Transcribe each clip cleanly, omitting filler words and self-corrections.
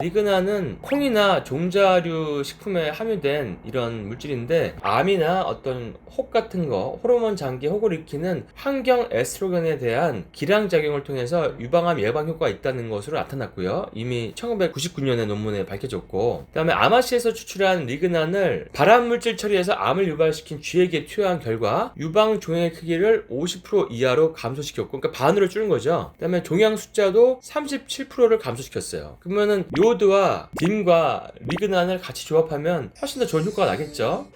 리그나는 콩이나 종자류 식품에 함유된 이런 물질인데 암이나 어떤 혹 같은 거, 호르몬 장기 혹을 일으키는 환경 에스트로겐에 대한 기량작용을 통해서 유방암 예방 효과가 있다는 것으로 나타났고요. 이미 1999년에 논문에 밝혀졌고, 그 다음에 아마시에서 추출한 리그난을 발암물질 처리해서 암을 유발시킨 쥐에게 투여한 결과 유방 종양의 크기를 50% 이하로 감소시켰고, 그러니까 반으로 줄인 거죠. 그 다음에 종양 숫자도 37%를 감소시켰어요. 그러면은 요오드와 딘과 리그난을 같이 조합하면 훨씬 더 좋은 효과가 나겠죠.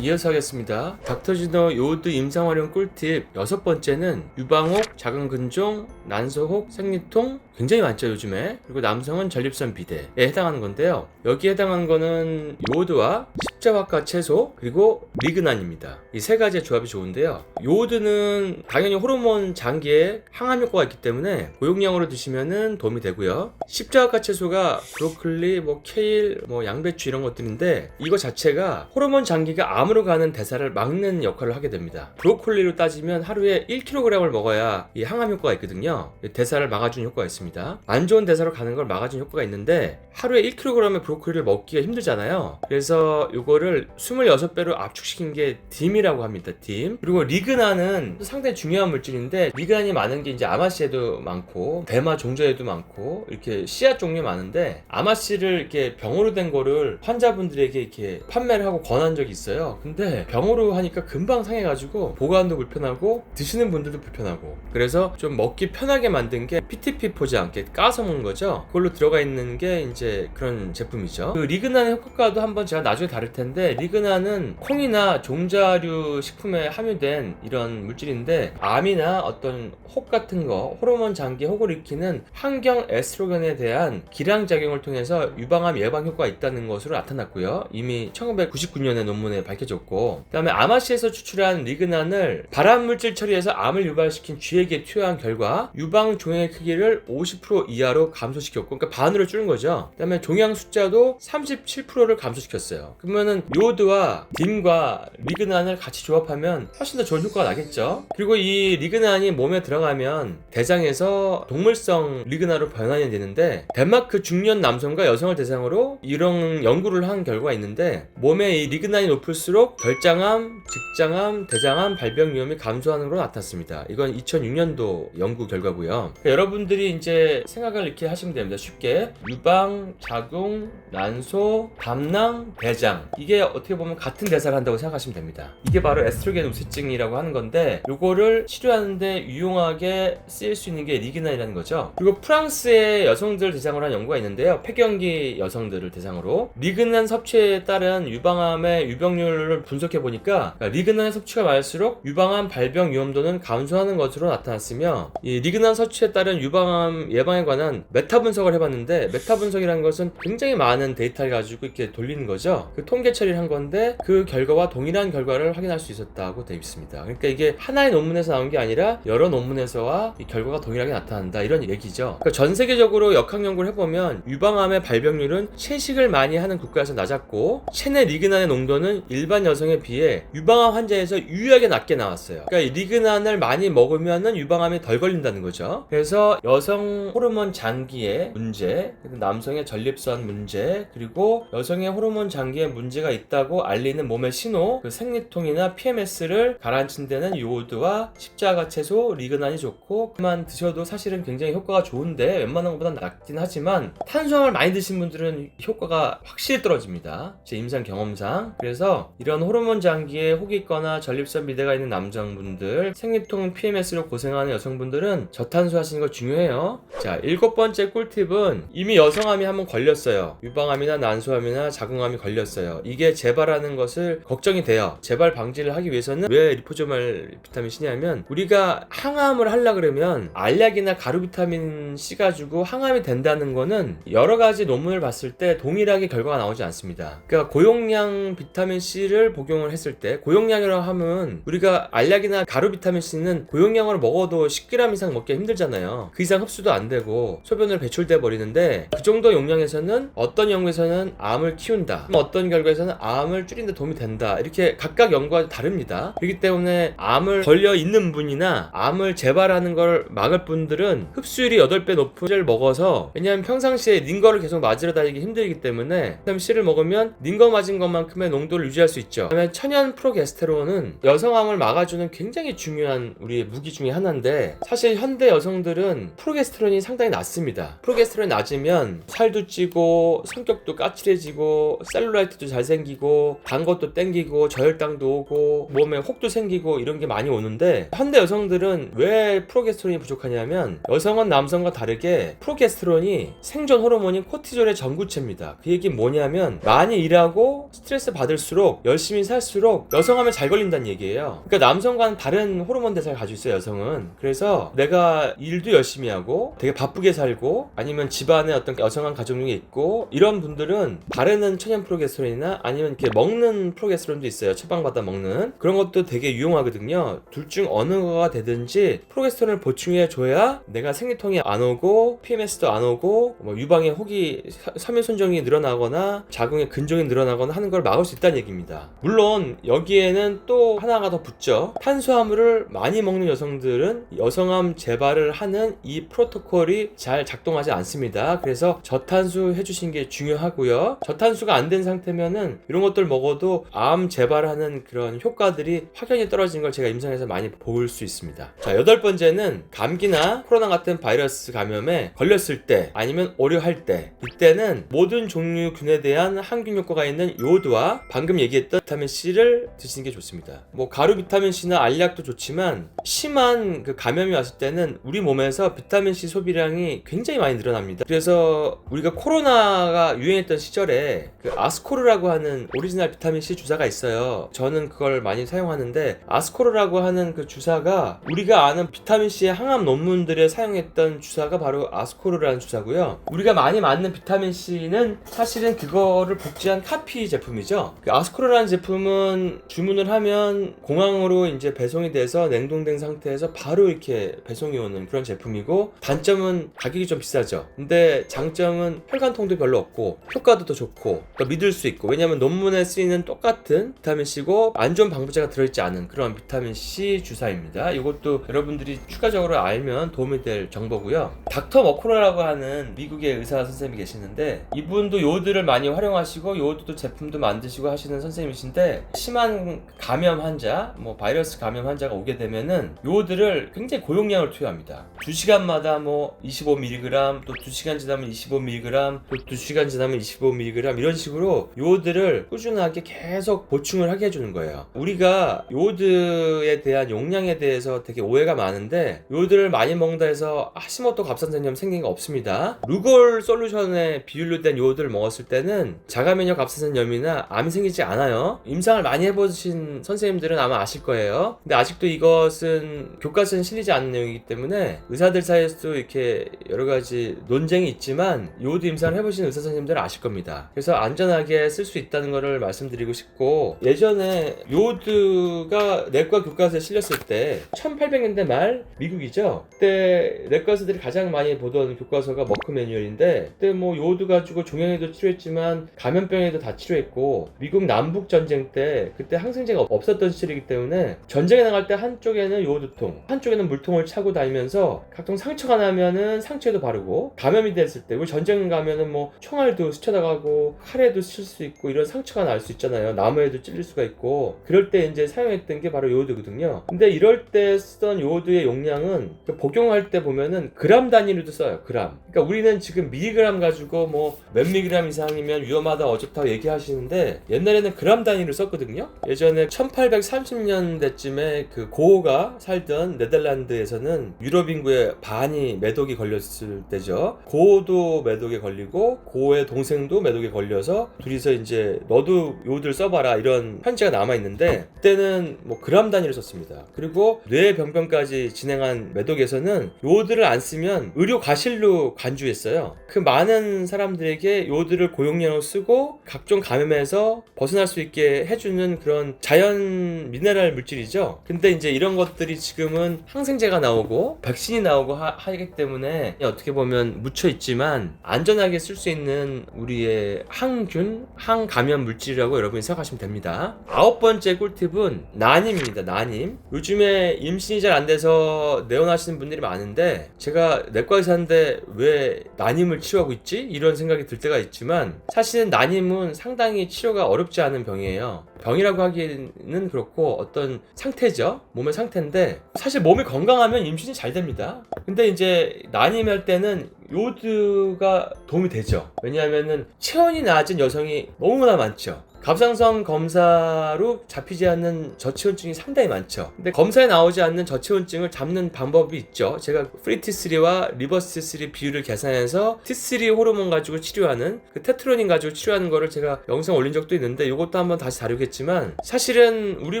이어서 하겠습니다. 닥터진너 요오드 임상활용 꿀팁 6번째는 유방혹, 작은근종, 난소혹, 생리통 굉장히 많죠 요즘에. 그리고 남성은 전립선 비대에 해당하는 건데요. 여기에 해당하는 거는 요오드와 십자화과 채소 그리고 리그난입니다. 이 세 가지의 조합이 좋은데요. 요오드는 당연히 호르몬 장기에 항암 효과가 있기 때문에 고용량으로 드시면은 도움이 되고요. 십자화과 채소가 브로콜리, 케일, 양배추 이런 것들인데 이거 자체가 호르몬 장기가 암으로 가는 대사를 막는 역할을 하게 됩니다. 브로콜리로 따지면 하루에 1kg을 먹어야 이 항암 효과가 있거든요. 대사를 막아주는 효과가 있습니다. 안 좋은 대사로 가는 걸 막아주는 효과가 있는데 하루에 1kg의 브로콜리를 먹기가 힘들잖아요. 그래서 이거를 26배로 압축시킨 게 딤이라고 합니다. 딤. 그리고 리그난은 상당히 중요한 물질인데 리그난이 많은 게 이제 아마씨에도 많고 대마 종자에도 많고 이렇게 씨앗 종류 많은데 아마씨를 이렇게 병으로 된 거를 환자분들에게 이렇게 판매를 하고 권한 적이 있어요. 근데 병으로 하니까 금방 상해가지고 보관도 불편하고 드시는 분들도 불편하고 그래서 좀 먹기 편하게 만든 게 PTP 포장 이렇게 까서 먹는 거죠. 그걸로 들어가 있는 게 이제 그런 제품이죠. 그 리그난의 효과도 한번 제가 나중에 다룰 텐데 리그난은 콩이나 종자류 식품에 함유된 이런 물질인데 암이나 어떤 혹 같은 거, 호르몬 장기 혹을 일으키는 환경 에스트로겐에 대한 기량작용을 통해서 유방암 예방 효과가 있다는 것으로 나타났고요. 이미 1999년에 논문에 밝혀졌고, 그 다음에 아마시에서 추출한 리그난을 발암물질 처리해서 암을 유발시킨 쥐에게 투여한 결과 유방 종양의 크기를 50% 이하로 감소시켰고, 그러니까 반으로 줄인 거죠. 그 다음에 종양 숫자도 37%를 감소시켰어요. 그러면은 요오드와 딘과 리그난을 같이 조합하면 훨씬 더 좋은 효과가 나겠죠. 그리고 이 리그난이 몸에 들어가면 대장에서 동물성 리그난으로 변환이 되는데 덴마크 중년 남성과 여성을 대상으로 이런 연구를 한 결과가 있는데 몸에 이 리그난이 높을수록 결장암, 직장암, 대장암 발병 위험이 감소하는 걸로 나타났습니다. 이건 2006년도 연구 결과고요. 그러니까 여러분들이 이제 생각을 이렇게 하시면 됩니다. 쉽게 유방, 자궁, 난소, 담낭, 대장 이게 어떻게 보면 같은 대사를 한다고 생각하시면 됩니다. 이게 바로 에스트로겐 우세증이라고 하는 건데 요거를 치료하는데 유용하게 쓰일 수 있는 게 리그난이라는 거죠. 그리고 프랑스의 여성들 대상으로 한 연구가 있는데요. 폐경기 여성들을 대상으로 리그난 섭취에 따른 유방암의 유병률을 분석해 보니까 리그난의 섭취가 많을수록 유방암 발병 위험도는 감소하는 것으로 나타났으며 이 리그난 섭취에 따른 유방암 예방에 관한 메타 분석을 해봤는데 메타 분석이라는 것은 굉장히 많은 데이터를 가지고 이렇게 돌리는 거죠. 그 통계 처리를 한 건데 그 결과와 동일한 결과를 확인할 수 있었다고 되어 있습니다. 그러니까 이게 하나의 논문에서 나온 게 아니라 여러 논문에서와 이 결과가 동일하게 나타난다 이런 얘기죠. 그러니까 전 세계적으로 역학 연구를 해보면 유방암의 발병률은 채식을 많이 하는 국가에서 낮았고 체내 리그난의 농도는 일반 여성에 비해 유방암 환자에서 유의하게 낮게 나왔어요. 그러니까 이 리그난을 많이 먹으면은 유방암이 덜 걸린다는 거죠. 그래서 여성 호르몬 장기의 문제, 남성의 전립선 문제, 그리고 여성의 호르몬 장기에 문제가 있다고 알리는 몸의 신호, 그 생리통이나 PMS를 가라앉힌 데는 요오드와 십자가 채소, 리그난이 좋고 그만 드셔도 사실은 굉장히 효과가 좋은데 웬만한 것보다 낫긴 하지만 탄수화물 많이 드신 분들은 효과가 확실히 떨어집니다. 제 임상 경험상. 그래서 이런 호르몬 장기에 혹이 있거나 전립선 비대가 있는 남성분들, 생리통 PMS로 고생하는 여성분들은 저탄수 하시는 거 중요해요. 자, 7번째 꿀팁은 이미 여성암이 한번 걸렸어요. 유방암이나 난소암이나 자궁암이 걸렸어요. 이게 재발하는 것을 걱정이 돼요. 재발 방지를 하기 위해서는 왜 리포소말 비타민 C냐면 우리가 항암을 하려 그러면 알약이나 가루 비타민 C 가지고 항암이 된다는 거는 여러 가지 논문을 봤을 때 동일하게 결과가 나오지 않습니다. 그러니까 고용량 비타민 C를 복용을 했을 때 고용량이라고 하면 우리가 알약이나 가루 비타민 C는 고용량으로 먹어도 10g 이상 먹기가 힘들잖아요. 그 이상 흡수도 안 되고 소변으로 배출돼 버리는데 그 정도 용량에서는 어떤 연구에서는 암을 키운다. 어떤 결과에 쪽에서는 암을 줄이는 데 도움이 된다. 이렇게 각각 연구가 다릅니다. 그렇기 때문에 암을 걸려 있는 분이나 암을 재발하는 걸 막을 분들은 흡수율이 8배 높은 C를 먹어서, 왜냐하면 평상시에 닌거를 계속 맞으러 다니기 힘들기 때문에 비타민 C를 먹으면 닌거 맞은 것만큼의 농도를 유지할 수 있죠. 그다음에 천연 프로게스테론은 여성암을 막아주는 굉장히 중요한 우리의 무기 중에 하나인데, 사실 현대 여성들은 프로게스테론이 상당히 낮습니다. 프로게스테론이 낮으면 살도 찌고 성격도 까칠해지고 셀룰라이트도 잘 생기고 단 것도 땡기고 저혈당도 오고 몸에 혹도 생기고 이런 게 많이 오는데, 현대 여성들은 왜 프로게스테론이 부족하냐면 여성은 남성과 다르게 프로게스테론이 생존 호르몬인 코티졸의 전구체입니다. 그 얘기 뭐냐면 많이 일하고 스트레스 받을수록 열심히 살수록 여성암에 잘 걸린다는 얘기예요. 그러니까 남성과는 다른 호르몬 대사를 가지고 있어요, 여성은. 그래서 내가 일도 열심히 하고 되게 바쁘게 살고 아니면 집안에 어떤 여성한 가족력이 있고 이런 분들은 바르는 천연 프로게스테론이나 아니면 이렇게 먹는 프로게스테론도 있어요. 처방받아 먹는 그런 것도 되게 유용하거든요. 둘 중 어느 거가 되든지 프로게스테론을 보충해 줘야 내가 생리통이 안 오고 PMS도 안 오고 뭐 유방의 혹이 섬유손정이 늘어나거나 자궁의 근종이 늘어나거나 하는 걸 막을 수 있다는 얘기입니다. 물론 여기에는 또 하나가 더 붙죠. 탄수화물을 많이 먹는 여성들은 여성암 재발을 하는 이 프로토콜이 잘 작동하지 않습니다. 그래서 저탄수 해주신 게 중요하고요. 저탄수가 안 된 상태면은 이런 것들 먹어도 암 재발하는 그런 효과들이 확연히 떨어지는 걸 제가 임상에서 많이 볼 수 있습니다. 자, 8번째는 감기나 코로나 같은 바이러스 감염에 걸렸을 때 아니면 오류할 때, 이때는 모든 종류 균에 대한 항균 효과가 있는 요오드와 방금 얘기했던 비타민 C를 드시는 게 좋습니다. 뭐 가루 비타민 C나 알약도 좋지만 심한 그 감염이 왔을 때는 우리 몸에서 비타민 C 소비량이 굉장히 많이 늘어납니다. 그래서 우리가 코로나가 유행했던 시절에 그 아스코르라고 하는 오리지널 비타민 C 주사가 있어요. 저는 그걸 많이 사용하는데, 아스코르라고 하는 그 주사가 우리가 아는 비타민 C의 항암 논문들에 사용했던 주사가 바로 아스코르라는 주사고요. 우리가 많이 맞는 비타민 C는 사실은 그거를 복제한 카피 제품이죠. 그 아스코르라는 제품은 주문을 하면 공항으로 이제 배송이 돼서 냉동된 상태에서 바로 이렇게 배송이 오는 그런 제품이고, 단점은 가격이 좀 비싸죠. 근데 장점은 혈관통도 별로 없고 효과도 더 좋고 또 믿을 수 있고, 왜냐면 논문에 쓰이는 똑같은 비타민 C고 안 좋은 방부제가 들어있지 않은 그런 비타민 C 주사입니다. 이것도 여러분들이 추가적으로 알면 도움이 될 정보고요. 닥터 머코라라고 하는 미국의 의사 선생님이 계시는데, 이분도 요오드를 많이 활용하시고 요오드도 제품도 만드시고 하시는 선생님이신데, 심한 감염 환자, 뭐 바이러스 감염 환자가 오게 되면은 요오드를 굉장히 고용량을 투여합니다. 2시간마다 뭐 25mg, 또 2시간 지나면 25mg, 또 2시간 지나면 25mg, 이런 식으로 요오드를 꾸준하게 계속 보충을 하게 해주는 거예요. 우리가 요오드에 대한 용량에 대해서 되게 오해가 많은데, 요오드를 많이 먹는다 해서 하시모토 갑상선염 생긴 거 없습니다. 루골 솔루션의 비율로 된 요오드를 먹었을 때는 자가면역 갑상선염이나 암이 생기지 않아요. 임상을 많이 해보신 선생님들은 아마 아실 거예요. 근데 아직도 이것은 교과서에 실리지 않는 내용이기 때문에 의사들 사이에서도 이렇게 여러 가지 논쟁이 있지만 요오드 임상을 해보신 의사 선생님들은 아실 겁니다. 그래서 안전하게 쓸 수 있다는 것을 말씀드리고 싶고, 예전에 요오드가 내과 교과서에 실렸을 때 1800년대 말 미국이죠. 그때 내과 의사들이 가장 많이 보던 교과서가 머크 매뉴얼인데, 그때 뭐 요오드 가지고 종양에도 치료했지만 감염병에도 다 치료했고, 미국 남북 전쟁 때 그때 항생제가 없었던 시절이기 때문에 전쟁에 나갈 때 한쪽에는 요오드통, 한쪽에는 물통을 차고 다니면서 각종 상처가 나면은 상처에도 바르고, 감염이 됐을 때 우리 전쟁 가면은 뭐 총알도 스쳐나가고 칼에도 스칠 수 있고 이런 상처가 날 수 있잖아요. 나무에도 찔릴 수가 있고, 그럴 때 이제 사용했던 게 바로 요오드거든요. 근데 이럴 때 쓰던 요오드의 용량은 복용할 때 보면은 그람 단위로도 써요. 그람. 그러니까 우리는 지금 미리그램 가지고 뭐 몇 미리그램 이상이면 위험하다 어쩌다 얘기하시는데, 옛날에는 그람 단위로 썼거든요. 예전에 1830년대쯤에 그 고호가 살던 네덜란드에서는 유럽 인구의 반이 매독이 걸렸을 때죠. 고호도 매독에 걸리고 고호의 동생도 매독에 걸려서 둘이서 이제 너도 요오드를 써봐라 이런 편지가 남아있는데, 그때는 뭐 그람 단위로 썼습니다. 그리고 뇌병변까지 진행한 매독에서는 요오드를 안 쓰면 의료 과실로 간주했어요. 그 많은 사람들에게 요오드를 고용량으로 쓰고 각종 감염에서 벗어날 수 있게 해주는 그런 자연 미네랄 물질이죠. 근데 이제 이런 것들이 지금은 항생제가 나오고 백신이 나오고 하기 때문에 어떻게 보면 묻혀있지만 안전하게 쓸 수 있는 우리의 항균, 항감염 물질이라고 여러분이 생각하시면 됩니다. 9번째 꿀팁은 난임입니다. 난임. 요즘에 임신이 잘 안 돼서 내원하시는 분들이 많은데 제가 내과 의사인데 왜 난임을 치료하고 있지? 이런 생각이 들 때가 있지만 사실은 난임은 상당히 치료가 어렵지 않은 병이에요. 병이라고 하기는 그렇고 어떤 상태죠. 몸의 상태인데 사실 몸이 건강하면 임신이 잘 됩니다. 근데 이제 난임할 때는 요오드가 도움이 되죠. 왜냐하면은 체온이 낮은 여성이 너무나 많죠. 갑상선 검사로 잡히지 않는 저체온증이 상당히 많죠. 근데 검사에 나오지 않는 저체온증을 잡는 방법이 있죠. 제가 프리 T3와 리버스 T3 비율을 계산해서 T3 호르몬 가지고 치료하는 그 테트로닌 가지고 치료하는 거를 제가 영상 올린 적도 있는데 이것도 한번 다시 다루겠지만 사실은 우리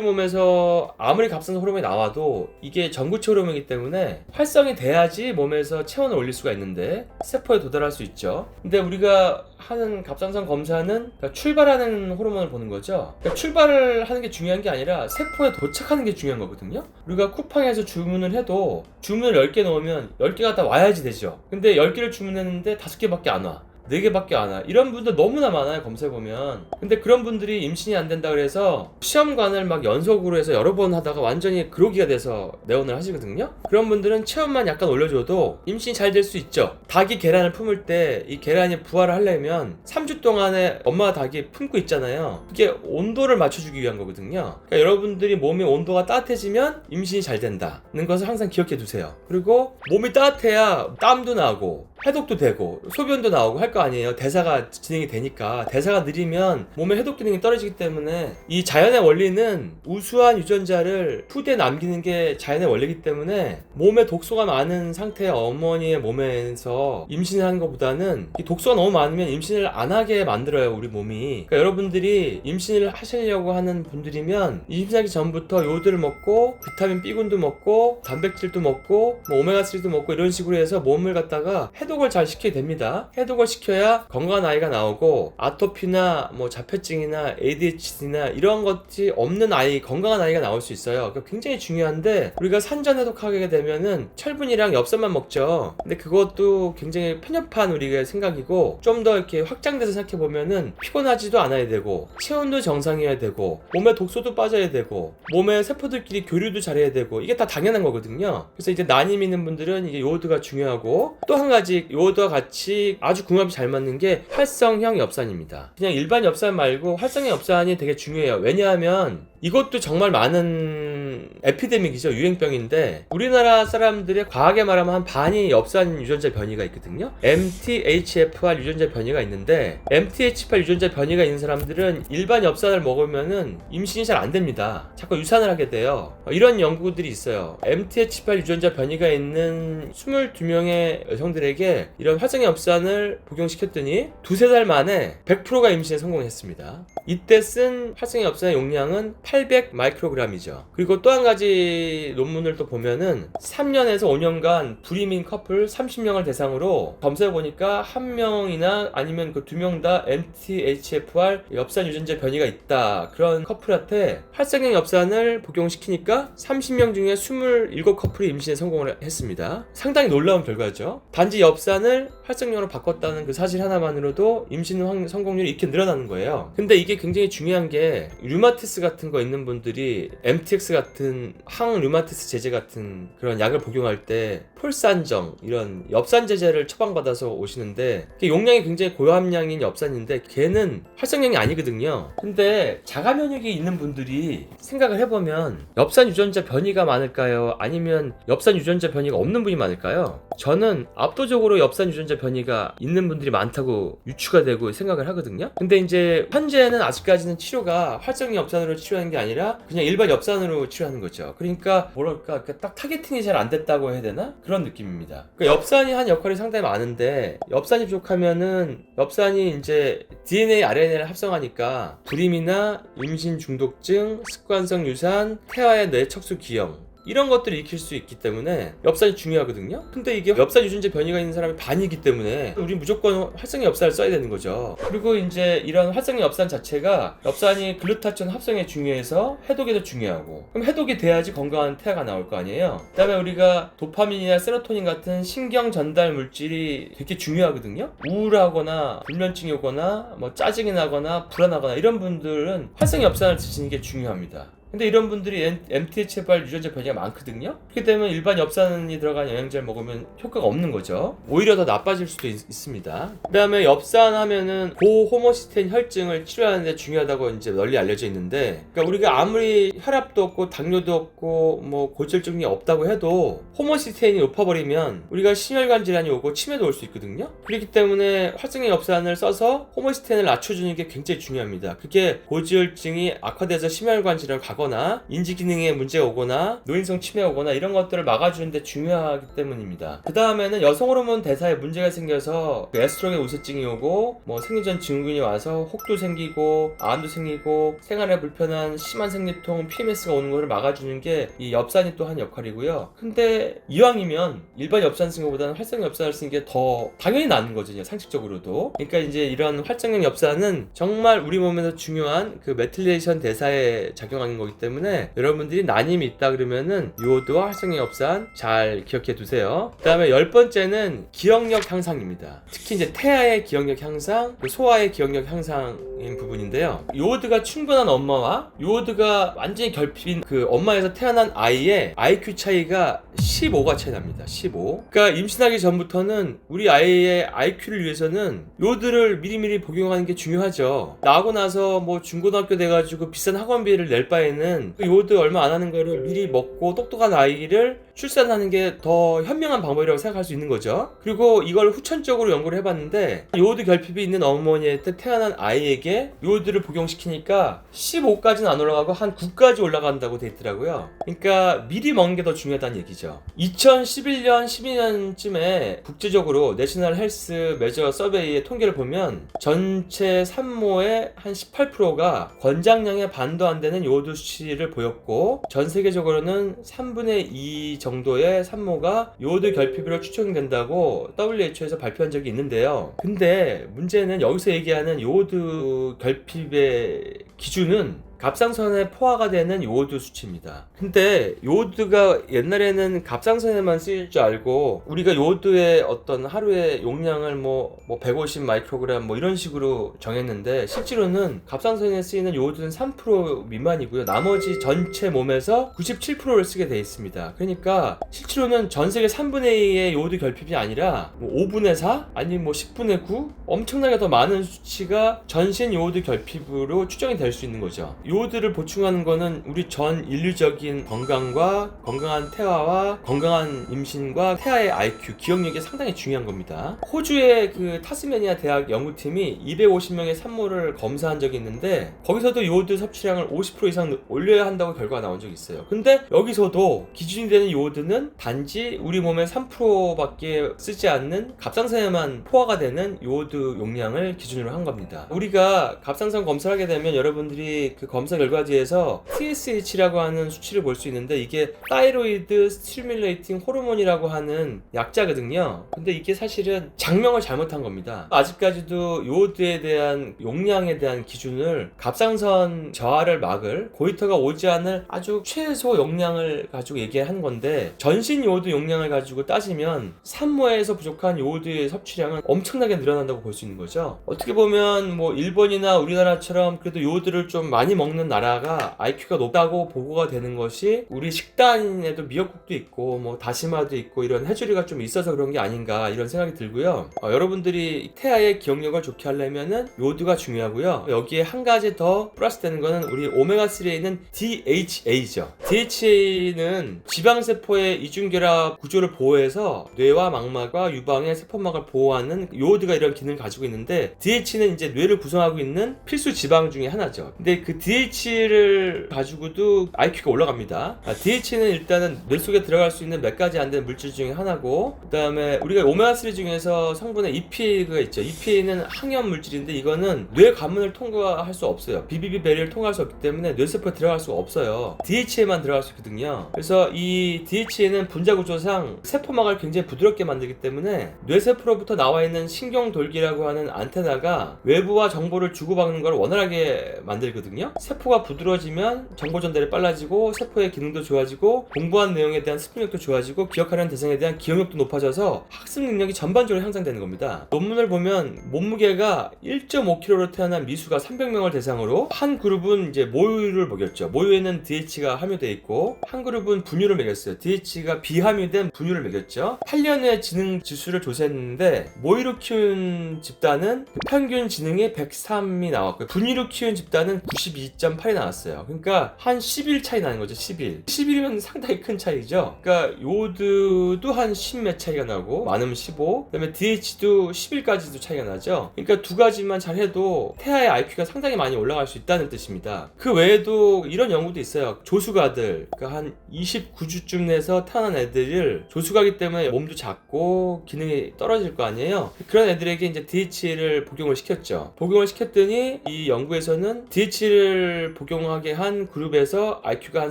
몸에서 아무리 갑상선 호르몬이 나와도 이게 전구체 호르몬이기 때문에 활성이 돼야지 몸에서 체온을 올릴 수가 있는데 세포에 도달할 수 있죠. 근데 우리가 하는 갑상선 검사는 그러니까 출발하는 호르몬을 보는 거죠. 그러니까 출발을 하는 게 중요한 게 아니라 세포에 도착하는 게 중요한 거거든요. 우리가 쿠팡에서 주문을 해도 주문을 10개 넣으면 10개가 다 와야지 되죠. 근데 10개를 주문했는데 5개밖에 안 와. 4개밖에 안 와. 이런 분들 너무나 많아요, 검색해보면. 근데 그런 분들이 임신이 안 된다 그래서 시험관을 막 연속으로 해서 여러 번 하다가 완전히 그로기가 돼서 내원을 하시거든요. 그런 분들은 체온만 약간 올려줘도 임신이 잘 될 수 있죠. 닭이 계란을 품을 때 이 계란이 부화를 하려면 3주 동안에 엄마 닭이 품고 있잖아요. 그게 온도를 맞춰주기 위한 거거든요. 그러니까 여러분들이 몸의 온도가 따뜻해지면 임신이 잘 된다는 것을 항상 기억해 두세요. 그리고 몸이 따뜻해야 땀도 나고 해독도 되고 소변도 나오고 할 거 아니에요. 대사가 진행이 되니까. 대사가 느리면 몸의 해독 기능이 떨어지기 때문에 이 자연의 원리는 우수한 유전자를 후대에 남기는 게 자연의 원리이기 때문에 몸에 독소가 많은 상태의 어머니의 몸에서 임신을 하는 것보다는 이 독소가 너무 많으면 임신을 안 하게 만들어요, 우리 몸이. 그러니까 여러분들이 임신을 하시려고 하는 분들이면 임신하기 전부터 요오드를 먹고 비타민 B군도 먹고 단백질도 먹고 뭐 오메가3도 먹고 이런 식으로 해서 몸을 갖다가 해독을 잘 시켜야 됩니다. 해독을 시켜야 건강한 아이가 나오고 아토피나 뭐 자폐증이나 ADHD나 이런 것이 없는 아이, 건강한 아이가 나올 수 있어요. 그러니까 굉장히 중요한데 우리가 산전 해독하게 되면은 철분이랑 엽산만 먹죠. 근데 그것도 굉장히 편협한 우리가 생각이고 좀 더 이렇게 확장돼서 생각해 보면은 피곤하지도 않아야 되고 체온도 정상이어야 되고 몸에 독소도 빠져야 되고 몸의 세포들끼리 교류도 잘해야 되고 이게 다 당연한 거거든요. 그래서 이제 난임 있는 분들은 이게 요오드가 중요하고 또 한 가지 요오드와 같이 아주 궁합이 잘 맞는 게 활성형 엽산입니다. 그냥 일반 엽산 말고 활성형 엽산이 되게 중요해요. 왜냐하면 이것도 정말 많은 에피데믹이죠. 유행병인데 우리나라 사람들의 과하게 말하면 한 반이 엽산 유전자 변이가 있거든요. MTHFR 유전자 변이가 있는데 MTHFR 유전자 변이가 있는 사람들은 일반 엽산을 먹으면은 임신이 잘 안 됩니다. 자꾸 유산을 하게 돼요. 이런 연구들이 있어요. MTHFR 유전자 변이가 있는 22명의 여성들에게 이런 활성형 엽산을 복용시켰더니 두세 달 만에 100%가 임신에 성공했습니다. 이때 쓴 활성형 엽산의 용량은 800 마이크로그램이죠. 그리고 또 한 가지 논문을 또 보면은 3년에서 5년간 불임인 커플 30명을 대상으로 검사해보니까 한 명이나 아니면 그 2명 다 MTHFR 엽산 유전자 변이가 있다. 그런 커플한테 활성형 엽산을 복용시키니까 30명 중에 27커플이 임신에 성공을 했습니다. 상당히 놀라운 결과죠. 단지 엽산을 활성형으로 바꿨다는 그 사실 하나만으로도 임신 성공률이 이렇게 늘어나는 거예요. 근데 이게 굉장히 중요한 게 류마티스 같은 거 있는 분들이 MTX 같은 항류마티스 제제 같은 그런 약을 복용할 때 폴산정 이런 엽산 제제를 처방받아서 오시는데 용량이 굉장히 고함량인 엽산인데 걔는 활성형이 아니거든요. 근데 자가 면역이 있는 분들이 생각을 해보면 엽산 유전자 변이가 많을까요? 아니면 엽산 유전자 변이가 없는 분이 많을까요? 저는 압도적으로 엽산 유전자 변이가 있는 분들이 많다고 유추가 되고 생각을 하거든요. 근데 이제 현재는 아직까지는 치료가 활성형 엽산으로 치료하는 게 아니라 그냥 일반 엽산으로 치료하는 거죠. 그러니까 뭐랄까 딱 타겟팅이 잘 안 됐다고 해야 되나? 그런 느낌입니다. 그러니까 엽산이 한 역할이 상당히 많은데 엽산이 부족하면은 엽산이 이제 DNA, RNA를 합성하니까 불임이나 임신 중독증, 습관성 유산, 태아의 뇌척수 기형 이런 것들을 익힐 수 있기 때문에 엽산이 중요하거든요. 근데 이게 엽산 유전자 변이가 있는 사람이 반이기 때문에 우리 무조건 활성의 엽산을 써야 되는 거죠. 그리고 이제 이런 활성의 엽산 자체가 엽산이 글루타치온 합성에 중요해서 해독에도 중요하고, 그럼 해독이 돼야지 건강한 태아가 나올 거 아니에요. 그다음에 우리가 도파민이나 세로토닌 같은 신경 전달 물질이 되게 중요하거든요. 우울하거나 불면증이 오거나 뭐 짜증이 나거나 불안하거나 이런 분들은 활성의 엽산을 드시는 게 중요합니다. 근데 이런 분들이 MTHFR 유전자 변이가 많거든요. 그렇기 때문에 일반 엽산이 들어간 영양제를 먹으면 효과가 없는 거죠. 오히려 더 나빠질 수도 있습니다. 그 다음에 엽산 하면은 고호모시스테인 혈증을 치료하는 데 중요하다고 이제 널리 알려져 있는데, 그러니까 우리가 아무리 혈압도 없고 당뇨도 없고 뭐 고지혈증이 없다고 해도 호모시스테인이 높아버리면 우리가 심혈관 질환이 오고 치매도 올 수 있거든요. 그렇기 때문에 활성의 엽산을 써서 호모시스테인을 낮춰주는 게 굉장히 중요합니다. 그게 고지혈증이 악화돼서 심혈관 질환을 거나 인지 기능에 문제가 오거나 노인성 치매가 오거나 이런 것들을 막아주는데 중요하기 때문입니다. 그 다음에는 여성 호르몬 대사에 문제가 생겨서 에스트로겐 우세증이 오고 뭐 생리전 증후군이 와서 혹도 생기고 암도 생기고 생활에 불편한 심한 생리통, PMS가 오는 것을 막아주는 게 이 엽산이 또 한 역할이고요. 근데 이왕이면 일반 엽산 쓴 것보다는 활성형 엽산을 쓰는 게 더 당연히 나은 거죠, 상식적으로도. 그러니까 이제 이런 활성형 엽산은 정말 우리 몸에서 중요한 그 메틸레이션 대사에 작용하는 거기 때문에 여러분들이 난임이 있다 그러면은 요오드와 활성의 엽산 잘 기억해 두세요. 그 다음에 10번째는 기억력 향상입니다. 특히 이제 태아의 기억력 향상, 소아의 기억력 향상인 부분인데요. 요오드가 충분한 엄마와 요오드가 완전히 결핍인 그 엄마에서 태어난 아이의 IQ 차이가 15가 차이 납니다. 15. 그러니까 임신하기 전부터는 우리 아이의 IQ를 위해서는 요오드를 미리미리 복용하는 게 중요하죠. 나고 나서 뭐 중고등학교 돼가지고 비싼 학원비를 낼 바에는 그 요오드 얼마 안 하는 거를 미리 먹고 똑똑한 아이를 출산하는 게 더 현명한 방법이라고 생각할 수 있는 거죠. 그리고 이걸 후천적으로 연구를 해봤는데 요오드 결핍이 있는 어머니한테 태어난 아이에게 요오드를 복용시키니까 15까지는 안 올라가고 한 9까지 올라간다고 돼 있더라고요. 그러니까 미리 먹는 게 더 중요하다는 얘기죠. 2011년, 12년쯤에 국제적으로 내셔널 헬스 메저 서베이의 통계를 보면 전체 산모의 한 18%가 권장량의 반도 안 되는 요오드 수치를 보였고, 전 세계적으로는 3분의 2 정도의 산모가 요오드 결핍으로 추정된다고 WHO에서 발표한 적이 있는데요. 근데 문제는 여기서 얘기하는 요오드 결핍의 기준은 갑상선에 포화가 되는 요오드 수치입니다. 근데 요오드가 옛날에는 갑상선에만 쓰일 줄 알고 우리가 요오드의 어떤 하루의 용량을 뭐 150 마이크로그램 뭐 이런 식으로 정했는데, 실제로는 갑상선에 쓰이는 요오드는 3% 미만이고요. 나머지 전체 몸에서 97%를 쓰게 돼 있습니다. 그러니까 실제로는 전 세계 3분의 2의 요오드 결핍이 아니라 뭐 5분의 4 아니면 뭐 10분의 9 엄청나게 더 많은 수치가 전신 요오드 결핍으로 추정이 될 수 있는 거죠. 요오드를 보충하는 거는 우리 전 인류적인 건강과 건강한 태아와 건강한 임신과 태아의 IQ, 기억력이 상당히 중요한 겁니다. 호주의 그 타스메니아 대학 연구팀이 250명의 산모를 검사한 적이 있는데 거기서도 요오드 섭취량을 50% 이상 올려야 한다고 결과가 나온 적이 있어요. 근데 여기서도 기준이 되는 요오드는 단지 우리 몸의 3%밖에 쓰지 않는 갑상선에만 포화가 되는 요오드 용량을 기준으로 한 겁니다. 우리가 갑상선 검사를 하게 되면 여러분들이 그 검사 결과 뒤에서 TSH라고 하는 수치를 볼 수 있는데, 이게 타이로이드 스티뮬레이팅 호르몬이라고 하는 약자거든요. 근데 이게 사실은 장명을 잘못한 겁니다. 아직까지도 요오드에 대한 용량에 대한 기준을 갑상선 저하를 막을, 고이터가 오지 않을 아주 최소 용량을 가지고 얘기하는 건데, 전신 요오드 용량을 가지고 따지면 산모에서 부족한 요오드의 섭취량은 엄청나게 늘어난다고 볼 수 있는 거죠. 어떻게 보면 뭐 일본이나 우리나라처럼 그래도 요오드를 좀 많이 먹는 나라가 IQ가 높다고 보고가 되는 것이 우리 식단에도 미역국도 있고 뭐 다시마도 있고 이런 해조류가 좀 있어서 그런 게 아닌가 이런 생각이 들고요. 여러분들이 태아의 기억력을 좋게 하려면은 요오드가 중요하고요. 여기에 한 가지 더 플러스 되는 거는 우리 오메가3에 있는 DHA죠. DHA는 지방세포의 이중결합 구조를 보호해서 뇌와 망막과 유방의 세포막을 보호하는 요오드가 이런 기능을 가지고 있는데, DHA는 이제 뇌를 구성하고 있는 필수 지방 중에 하나죠. 근데 그 DHA DH를 가지고도 IQ가 올라갑니다. DH는 일단은 뇌 속에 들어갈 수 있는 몇 가지 안 되는 물질 중에 하나고, 그 다음에 우리가 오메가3 중에서 성분에 EPA가 있죠. EPA는 항염 물질인데 이거는 뇌 관문을 통과할 수 없어요. BBB 배리를 통과할 수 없기 때문에 뇌세포에 들어갈 수가 없어요. DH에만 들어갈 수 있거든요. 그래서 이 DH에는 분자 구조상 세포막을 굉장히 부드럽게 만들기 때문에 뇌세포로부터 나와 있는 신경돌기라고 하는 안테나가 외부와 정보를 주고받는 걸 원활하게 만들거든요. 세포가 부드러워지면 정보 전달이 빨라지고 세포의 기능도 좋아지고 공부한 내용에 대한 습득력도 좋아지고 기억하는 대상에 대한 기억력도 높아져서 학습 능력이 전반적으로 향상되는 겁니다. 논문을 보면 몸무게가 1.5kg로 태어난 미수가 300명을 대상으로 한 그룹은 이제 모유를 먹였죠. 모유에는 DH가 함유되어 있고 한 그룹은 분유를 먹였어요. DH가 비함유된 분유를 먹였죠. 8년 후에 지능 지수를 조사했는데 모유로 키운 집단은 평균 지능이 103이 나왔고요. 분유로 키운 집단은 92.8이 나왔어요. 그러니까 한 10일 차이 나는 거죠. 10일. 10일이면 상당히 큰 차이죠. 그러니까 요드도 한 10몇 차이가 나고 많으면 15. 그다음에 DH도 10일까지도 차이가 나죠. 그러니까 두 가지만 잘 해도 태아의 IQ가 상당히 많이 올라갈 수 있다는 뜻입니다. 그 외에도 이런 연구도 있어요. 조수가들, 그러니까 한 29주쯤 돼서 태어난 애들을 조수가기 때문에 몸도 작고 기능이 떨어질 거 아니에요. 그런 애들에게 이제 DH를 복용을 시켰죠. 복용을 시켰더니 이 연구에서는 DH를 복용하게 한 그룹에서 IQ가 한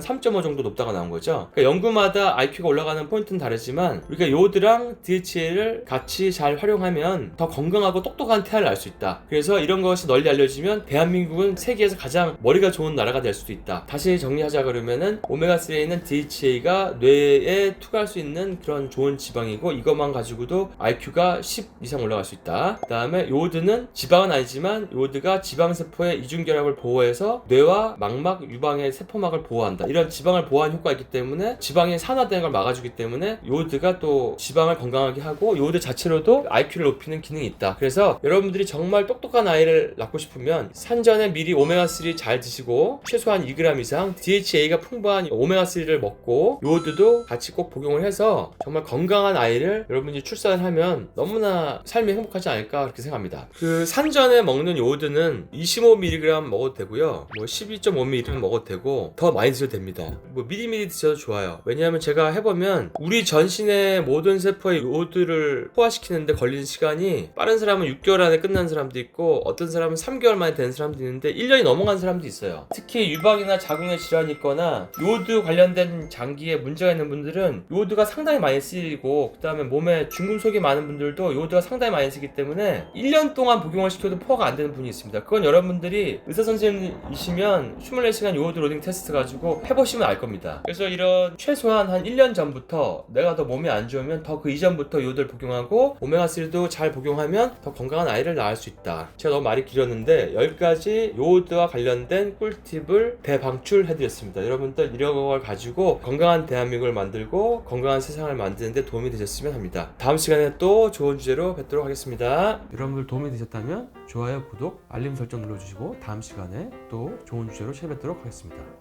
3.5 정도 높다가 나온 거죠. 그러니까 연구마다 IQ가 올라가는 포인트는 다르지만 우리가 요드랑 DH를 같이 잘 활용하면 더 건강하고 똑똑한 태아를 낳을 수 있다. 그래서 이런 것이 널리 알려지면 대한민국은 세계에서 가장 머리가 좋은 나라가 될 수도 있다. 다시 정리하자 그러면은 오메가3에 있는 DHA가 뇌에 투과할 수 있는 그런 좋은 지방이고 이것만 가지고도 IQ가 10 이상 올라갈 수 있다. 그 다음에 요오드는 지방은 아니지만 요오드가 지방세포의 이중결합을 보호해서 뇌와 망막, 유방의 세포막을 보호한다. 이런 지방을 보호하는 효과가 있기 때문에 지방이 산화되는 걸 막아주기 때문에 요오드가 또 지방을 건강하게 하고 요오드 자체로도 IQ를 높이는 기능이 있다. 그래서 여러분들이 정말 똑똑한 아이를 낳고 싶으면 산전에 미리 오메가3 잘 드시고 최소한 2g 이상 DHA가 풍부한 오메가3를 먹고 요오드도 같이 꼭 복용을 해서 정말 건강한 아이를 여러분이 출산을 하면 너무나 삶이 행복하지 않을까 그렇게 생각합니다. 그 산전에 먹는 요오드는 25mg 먹어도 되고요. 뭐 12.5mg 먹어도 되고 더 많이 드셔도 됩니다. 뭐 미리미리 드셔도 좋아요. 왜냐하면 제가 해보면 우리 전신의 모든 세포의 요오드를 소화시키는데 걸리는 시간이 빠른 사람은 6개월 안에 끝나는 사람도 있고 어떤 사람은 3개월 만에 되는 사람도 있는데 1년이 넘어간 사람도 있어요. 특히 유방이나 자궁에 질환이 있거나 요오드 관련된 장기에 문제가 있는 분들은 요오드가 상당히 많이 쓰이고 그 다음에 몸에 중금속이 많은 분들도 요오드가 상당히 많이 쓰기 때문에 1년 동안 복용을 시켜도 포화가 안 되는 분이 있습니다. 그건 여러분들이 의사선생님이시면 24시간 요오드 로딩 테스트 가지고 해보시면 알 겁니다. 그래서 이런 최소한 한 1년 전부터 내가 더 몸이 안 좋으면 더 그 이전부터 요오드를 복용하고 오메가3도 잘 복용하면 더 건강한 아이를 낳을 수 있다. 제가 너무 말이 길었는데 10가지 요오드와 관련된 꿀팁을 대방출해드렸습니다. 여러분들 이런 걸 가지고 건강한 대한민국을 만들고 건강한 세상을 만드는 데 도움이 되셨으면 합니다. 다음 시간에 또 좋은 주제로 뵙도록 하겠습니다. 여러분들 도움이 되셨다면 좋아요, 구독, 알림 설정 눌러주시고 다음 시간에 또 좋은 주제로 찾아뵙도록 하겠습니다.